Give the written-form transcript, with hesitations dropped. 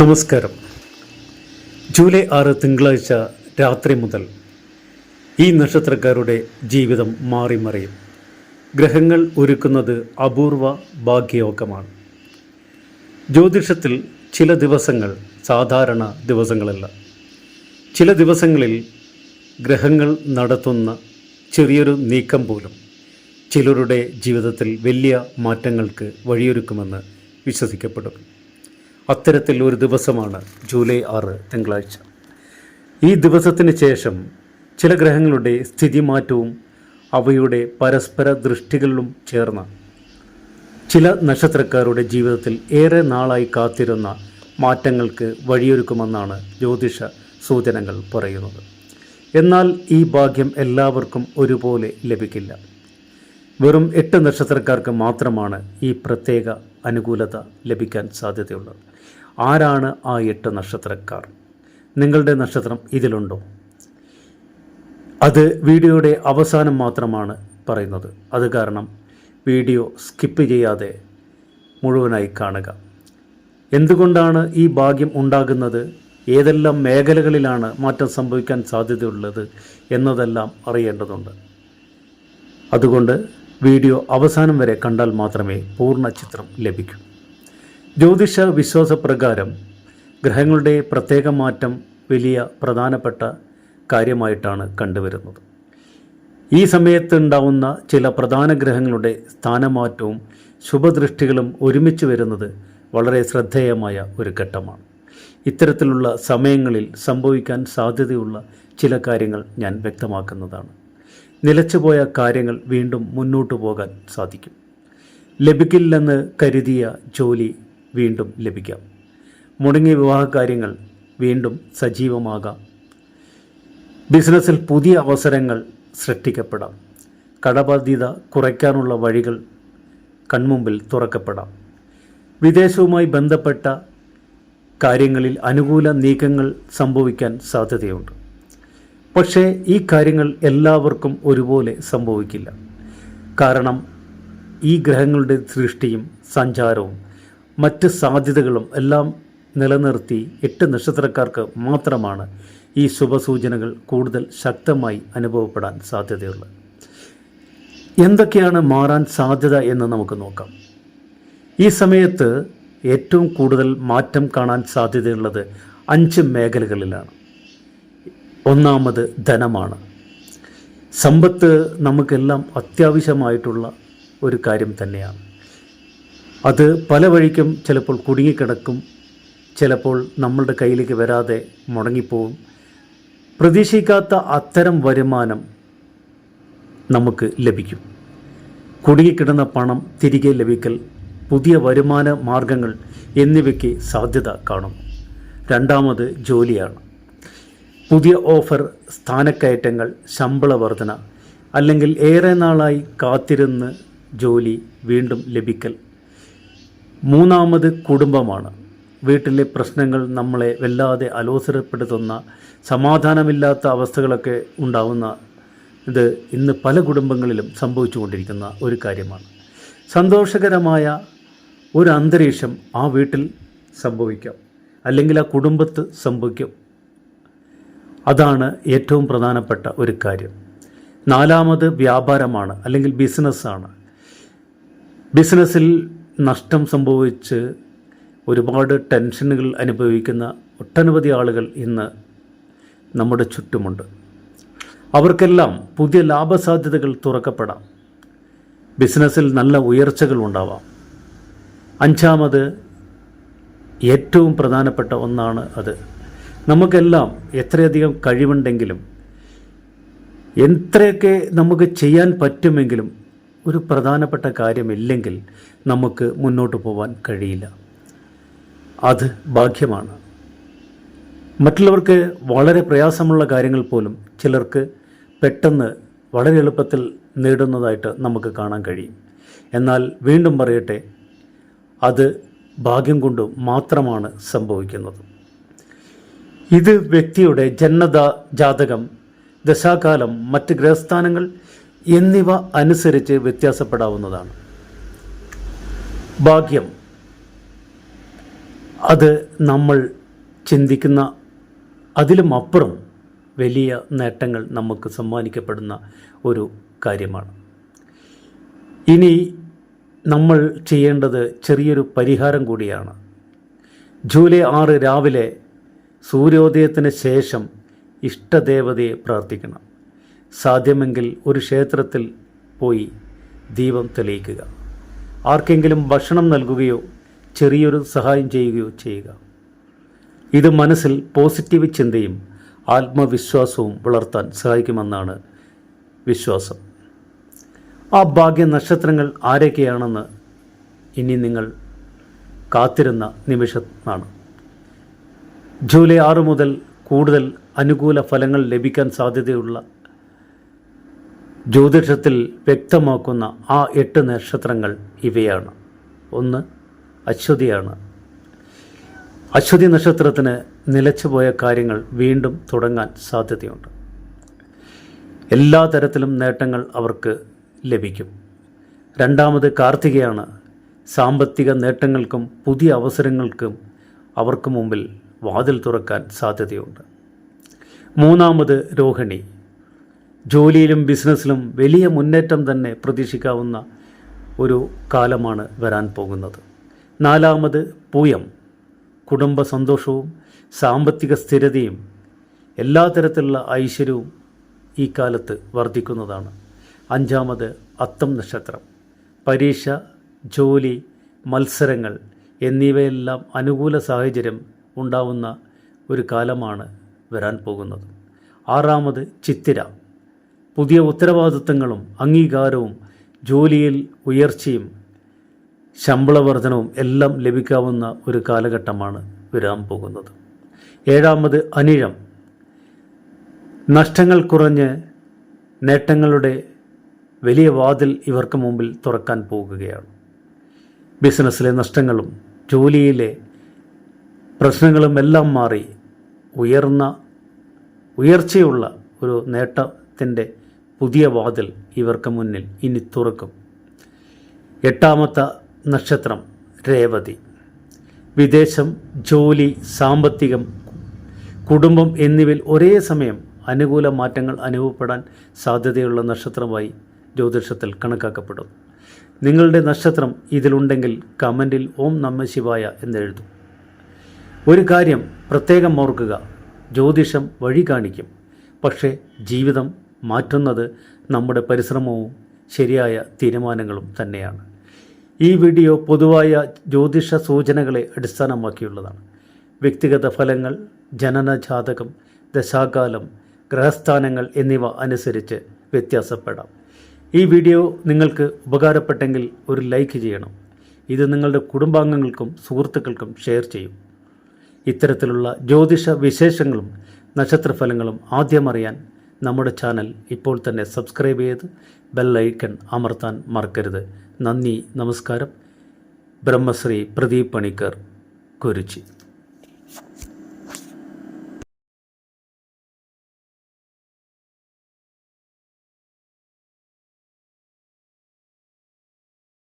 നമസ്കാരം. ജൂലൈ 6 തിങ്കളാഴ്ച രാത്രി മുതൽ ഈ നക്ഷത്രക്കാരുടെ ജീവിതം മാറിമറിയും. ഗ്രഹങ്ങൾ ഒരുക്കുന്നത് അപൂർവ ഭാഗ്യയോഗമാണ്. ജ്യോതിഷത്തിൽ ചില ദിവസങ്ങൾ സാധാരണ ദിവസങ്ങളല്ല. ചില ദിവസങ്ങളിൽ ഗ്രഹങ്ങൾ നടത്തുന്ന ചെറിയൊരു നീക്കം പോലും ചിലരുടെ ജീവിതത്തിൽ വലിയ മാറ്റങ്ങൾക്ക് വഴിയൊരുക്കുമെന്ന് വിശ്വസിക്കപ്പെടും. അത്തരത്തിൽ ഒരു ദിവസമാണ് ജൂലൈ 6 തിങ്കളാഴ്ച. ഈ ദിവസത്തിന് ശേഷം ചില ഗ്രഹങ്ങളുടെ സ്ഥിതിമാറ്റവും അവയുടെ പരസ്പര ദൃഷ്ടികളിലും ചേർന്ന ചില നക്ഷത്രക്കാരുടെ ജീവിതത്തിൽ ഏറെ നാളായി കാത്തിരുന്ന മാറ്റങ്ങൾക്ക് വഴിയൊരുക്കുമെന്നാണ് ജ്യോതിഷ സൂചനകൾ പറയുന്നത്. എന്നാൽ ഈ ഭാഗ്യം എല്ലാവർക്കും ഒരുപോലെ ലഭിക്കില്ല. വെറും 8 നക്ഷത്രക്കാർക്ക് മാത്രമാണ് ഈ പ്രത്യേക അനുകൂലത ലഭിക്കാൻ സാധ്യതയുള്ളത്. ആരാണ് ആ 8 നക്ഷത്രക്കാർ? നിങ്ങളുടെ നക്ഷത്രം ഇതിലുണ്ടോ? അത് വീഡിയോയുടെ അവസാനം മാത്രമാണ് പറയുന്നത്. അത് കാരണം വീഡിയോ സ്കിപ്പ് ചെയ്യാതെ മുഴുവനായി കാണുക. എന്തുകൊണ്ടാണ് ഈ ഭാഗ്യം ഉണ്ടാകുന്നത്, ഏതെല്ലാം മേഖലകളിലാണ് മാറ്റം സംഭവിക്കാൻ സാധ്യതയുള്ളത് എന്നതെല്ലാം അറിയേണ്ടതുണ്ട്. അതുകൊണ്ട് വീഡിയോ അവസാനം വരെ കണ്ടാൽ മാത്രമേ പൂർണ്ണ ചിത്രം ലഭിക്കൂ. ജ്യോതിഷ വിശ്വാസപ്രകാരം ഗ്രഹങ്ങളുടെ പ്രത്യേക മാറ്റം വലിയ പ്രധാനപ്പെട്ട കാര്യമായിട്ടാണ് കണ്ടുവരുന്നത്. ഈ സമയത്ത് ഉണ്ടാവുന്ന ചില പ്രധാന ഗ്രഹങ്ങളുടെ സ്ഥാനമാറ്റവും ശുഭദൃഷ്ടികളും ഒരുമിച്ച് വരുന്നത് വളരെ ശ്രദ്ധേയമായ ഒരു ഘട്ടമാണ്. ഇത്തരത്തിലുള്ള സമയങ്ങളിൽ സംഭവിക്കാൻ സാധ്യതയുള്ള ചില കാര്യങ്ങൾ ഞാൻ വ്യക്തമാക്കുന്നതാണ്. നിലച്ചുപോയ കാര്യങ്ങൾ വീണ്ടും മുന്നോട്ട് പോകാൻ സാധിക്കും. ലഭിക്കില്ലെന്ന് കരുതിയ ജോലി വീണ്ടും ലഭിക്കാം. മുടങ്ങിയ വിവാഹ കാര്യങ്ങൾ വീണ്ടും സജീവമാകാം. ബിസിനസ്സിൽ പുതിയ അവസരങ്ങൾ സൃഷ്ടിക്കപ്പെടാം. കടബാധ്യത കുറയ്ക്കാനുള്ള വഴികൾ കൺമുമ്പിൽ തുറക്കപ്പെടാം. വിദേശവുമായി ബന്ധപ്പെട്ട കാര്യങ്ങളിൽ അനുകൂല നീക്കങ്ങൾ സംഭവിക്കാൻ സാധ്യതയുണ്ട്. പക്ഷേ ഈ കാര്യങ്ങൾ എല്ലാവർക്കും ഒരുപോലെ സംഭവിക്കില്ല. കാരണം ഈ ഗ്രഹങ്ങളുടെ സൃഷ്ടിയും സഞ്ചാരവും മറ്റ് സാധ്യതകളും എല്ലാം നിലനിർത്തി 8 നക്ഷത്രക്കാർക്ക് മാത്രമാണ് ഈ ശുഭസൂചനകൾ കൂടുതൽ ശക്തമായി അനുഭവപ്പെടാൻ സാധ്യതയുള്ളത്. എന്തൊക്കെയാണ് മാറാൻ സാധ്യത എന്ന് നമുക്ക് നോക്കാം. ഈ സമയത്ത് ഏറ്റവും കൂടുതൽ മാറ്റം കാണാൻ സാധ്യതയുള്ളത് 5 മേഖലകളിലാണ്. ഒന്നാമത് ധനമാണ്. സമ്പത്ത് നമുക്കെല്ലാം അത്യാവശ്യമായിട്ടുള്ള ഒരു കാര്യം തന്നെയാണ്. അത് പല വഴിക്കും ചിലപ്പോൾ കുടുങ്ങിക്കിടക്കും, ചിലപ്പോൾ നമ്മളുടെ കയ്യിലേക്ക് വരാതെ മുടങ്ങിപ്പോവും. പ്രതീക്ഷിക്കാത്ത അത്തരം വരുമാനം നമുക്ക് ലഭിക്കും. കുടുങ്ങിക്കിടന്ന പണം തിരികെ ലഭിക്കൽ, പുതിയ വരുമാന മാർഗങ്ങൾ എന്നിവയ്ക്ക് സാധ്യത കാണും. രണ്ടാമത് ജോലിയാണ്. പുതിയ ഓഫർ, സ്ഥാനക്കയറ്റങ്ങൾ, ശമ്പള വർധന, അല്ലെങ്കിൽ ഏറെ നാളായി കാത്തിരുന്ന് ജോലി വീണ്ടും ലഭിക്കൽ. മൂന്നാമത് കുടുംബമാണ്. വീട്ടിലെ പ്രശ്നങ്ങൾ നമ്മളെ വല്ലാതെ അലോസരപ്പെടുത്തുന്ന, സമാധാനമില്ലാത്ത അവസ്ഥകളൊക്കെ ഉണ്ടാവുന്ന ഇത് ഇന്ന് പല കുടുംബങ്ങളിലും സംഭവിച്ചുകൊണ്ടിരിക്കുന്ന ഒരു കാര്യമാണ്. സന്തോഷകരമായ ഒരു അന്തരീക്ഷം ആ വീട്ടിൽ സംഭവിക്കാം, അല്ലെങ്കിൽ ആ കുടുംബത്ത് സംഭവിക്കും. അതാണ് ഏറ്റവും പ്രധാനപ്പെട്ട ഒരു കാര്യം. നാലാമത് വ്യാപാരമാണ്, അല്ലെങ്കിൽ ബിസിനസ്സാണ്. ബിസിനസ്സിൽ നഷ്ടം സംഭവിച്ച് ഒരുപാട് ടെൻഷനുകൾ അനുഭവിക്കുന്ന ഒട്ടനവധി ആളുകൾ ഇന്ന് നമ്മുടെ ചുറ്റുമുണ്ട്. അവർക്കെല്ലാം പുതിയ ലാഭസാധ്യതകൾ തുറക്കപ്പെടാം. ബിസിനസ്സിൽ നല്ല ഉയർച്ചകൾ ഉണ്ടാവാം. അഞ്ചാമത് ഏറ്റവും പ്രധാനപ്പെട്ട ഒന്നാണ് അത്. നമുക്കെല്ലാം എത്രയധികം കഴിവുണ്ടെങ്കിലും, എത്രയൊക്കെ നമുക്ക് ചെയ്യാൻ പറ്റുമെങ്കിലും, ഒരു പ്രധാനപ്പെട്ട കാര്യമില്ലെങ്കിൽ നമുക്ക് മുന്നോട്ട് പോകാൻ കഴിയില്ല. അത് ഭാഗ്യമാണ്. മറ്റുള്ളവർക്ക് വളരെ പ്രയാസമുള്ള കാര്യങ്ങൾ പോലും ചിലർക്ക് പെട്ടെന്ന് വളരെ എളുപ്പത്തിൽ നേടുന്നതായിട്ട് നമുക്ക് കാണാൻ കഴിയും. എന്നാൽ വീണ്ടും പറയട്ടെ, അത് ഭാഗ്യം കൊണ്ട് മാത്രമാണ് സംഭവിക്കുന്നത്. ഇത് വ്യക്തിയുടെ ജാതകം, ദശാകാലം, മറ്റ് ഗ്രഹസ്ഥാനങ്ങൾ എന്നിവ അനുസരിച്ച് വ്യത്യാസപ്പെടാവുന്നതാണ്. ഭാഗ്യം അത് നമ്മൾ ചിന്തിക്കുന്ന അതിലും അപ്പുറം വലിയ നേട്ടങ്ങൾ നമുക്ക് സമ്മാനിക്കപ്പെടുന്ന ഒരു കാര്യമാണ്. ഇനി നമ്മൾ ചെയ്യേണ്ടത് ചെറിയൊരു പരിഹാരം കൂടിയാണ്. ജൂലൈ 6 രാവിലെ സൂര്യോദയത്തിന് ശേഷം ഇഷ്ടദേവതയെ പ്രാർത്ഥിക്കണം. സാധ്യമെങ്കിൽ ഒരു ക്ഷേത്രത്തിൽ പോയി ദീപം തെളിയിക്കുക. ആർക്കെങ്കിലും ഭക്ഷണം നൽകുകയോ ചെറിയൊരു സഹായം ചെയ്യുകയോ ചെയ്യുക. ഇത് മനസ്സിൽ പോസിറ്റീവ് ചിന്തയും ആത്മവിശ്വാസവും വളർത്താൻ സഹായിക്കുമെന്നാണ് വിശ്വാസം. ആ ഭാഗ്യ നക്ഷത്രങ്ങൾ ആരൊക്കെയാണെന്ന് ഇനി നിങ്ങൾ കാത്തിരുന്ന നിമിഷമാണ്. ജൂലൈ 6 മുതൽ കൂടുതൽ അനുകൂല ഫലങ്ങൾ ലഭിക്കാൻ സാധ്യതയുള്ള ജ്യോതിഷത്തിൽ വ്യക്തമാക്കുന്ന ആ 8 നക്ഷത്രങ്ങൾ ഇവയാണ്. 1 അശ്വതിയാണ്. അശ്വതി നക്ഷത്രത്തിന് നിലച്ചുപോയ കാര്യങ്ങൾ വീണ്ടും തുടങ്ങാൻ സാധ്യതയുണ്ട്. എല്ലാ തരത്തിലും നേട്ടങ്ങൾ അവർക്ക് ലഭിക്കും. 2 കാർത്തികയാണ്. സാമ്പത്തിക നേട്ടങ്ങൾക്കും പുതിയ അവസരങ്ങൾക്കും അവർക്ക് മുമ്പിൽ വാതിൽ തുറക്കാൻ സാധ്യതയുണ്ട്. 3 രോഹിണി. ജോലിയിലും ബിസിനസ്സിലും വലിയ മുന്നേറ്റം തന്നെ പ്രതീക്ഷിക്കാവുന്ന ഒരു കാലമാണ് വരാൻ പോകുന്നത്. 4 പൂയം. കുടുംബ സന്തോഷവും സാമ്പത്തിക സ്ഥിരതയും എല്ലാ തരത്തിലുള്ള ഐശ്വര്യവും ഈ കാലത്ത് വർദ്ധിക്കുന്നതാണ്. 5 അത്തം നക്ഷത്രം. പരീക്ഷ, ജോലി, മത്സരങ്ങൾ എന്നിവയെല്ലാം അനുകൂല സാഹചര്യം ഉണ്ടാവുന്ന ഒരു കാലമാണ് വരാൻ പോകുന്നത്. 6 ചിത്തിര. പുതിയ ഉത്തരവാദിത്തങ്ങളും അംഗീകാരവും ജോലിയിൽ ഉയർച്ചയും ശമ്പള വർധനവും എല്ലാം ലഭിക്കാവുന്ന ഒരു കാലഘട്ടമാണ് വരാൻ പോകുന്നത്. 7 അനിഴം. നഷ്ടങ്ങൾ കുറഞ്ഞ് നേട്ടങ്ങളുടെ വലിയ വാതിൽ ഇവർക്ക് മുമ്പിൽ തുറക്കാൻ പോകുകയാണ്. ബിസിനസ്സിലെ നഷ്ടങ്ങളും ജോലിയിലെ പ്രശ്നങ്ങളും എല്ലാം മാറി ഉയർച്ചയുള്ള ഒരു നേട്ടത്തിൻ്റെ പുതിയ വാതിൽ ഇവർക്ക് മുന്നിൽ ഇനി തുറക്കും. 8 നക്ഷത്രം രേവതി. വിദേശം, ജോലി, സാമ്പത്തികം, കുടുംബം എന്നിവയിൽ ഒരേ സമയം അനുകൂല മാറ്റങ്ങൾ അനുഭവപ്പെടാൻ സാധ്യതയുള്ള നക്ഷത്രമായി ജ്യോതിഷത്തിൽ കണക്കാക്കപ്പെടും. നിങ്ങളുടെ നക്ഷത്രം ഇതിലുണ്ടെങ്കിൽ കമൻറ്റിൽ ഓം നമഃ ശിവായ എന്നെഴുതും. ഒരു കാര്യം പ്രത്യേകം ഓർക്കുക, ജ്യോതിഷം വഴി കാണിക്കും, പക്ഷേ ജീവിതം മാറ്റുന്നത് നമ്മുടെ പരിശ്രമവും ശരിയായ തീരുമാനങ്ങളും തന്നെയാണ്. ഈ വീഡിയോ പൊതുവായ ജ്യോതിഷ സൂചനകളെ അടിസ്ഥാനമാക്കിയുള്ളതാണ്. വ്യക്തിഗത ഫലങ്ങൾ, ജനനജാതകം, ദശാകാലം, ഗ്രഹസ്ഥാനങ്ങൾ എന്നിവ അനുസരിച്ച് വ്യത്യാസപ്പെടാം. ഈ വീഡിയോ നിങ്ങൾക്ക് ഉപകാരപ്പെട്ടെങ്കിൽ ഒരു ലൈക്ക് ചെയ്യണം. ഇത് നിങ്ങളുടെ കുടുംബാംഗങ്ങൾക്കും സുഹൃത്തുക്കൾക്കും ഷെയർ ചെയ്യും. ഇത്തരത്തിലുള്ള ജ്യോതിഷ വിശേഷങ്ങളും നക്ഷത്രഫലങ്ങളും ആദ്യം അറിയാൻ നമ്മുടെ ചാനൽ ഇപ്പോൾ തന്നെ സബ്സ്ക്രൈബ് ചെയ്ത് ബെൽ ഐക്കൺ അമർത്താൻ മറക്കരുത്. നന്ദി, നമസ്കാരം. ബ്രഹ്മശ്രീ പ്രദീപ് പണിക്കർ, കുരിച്ചി.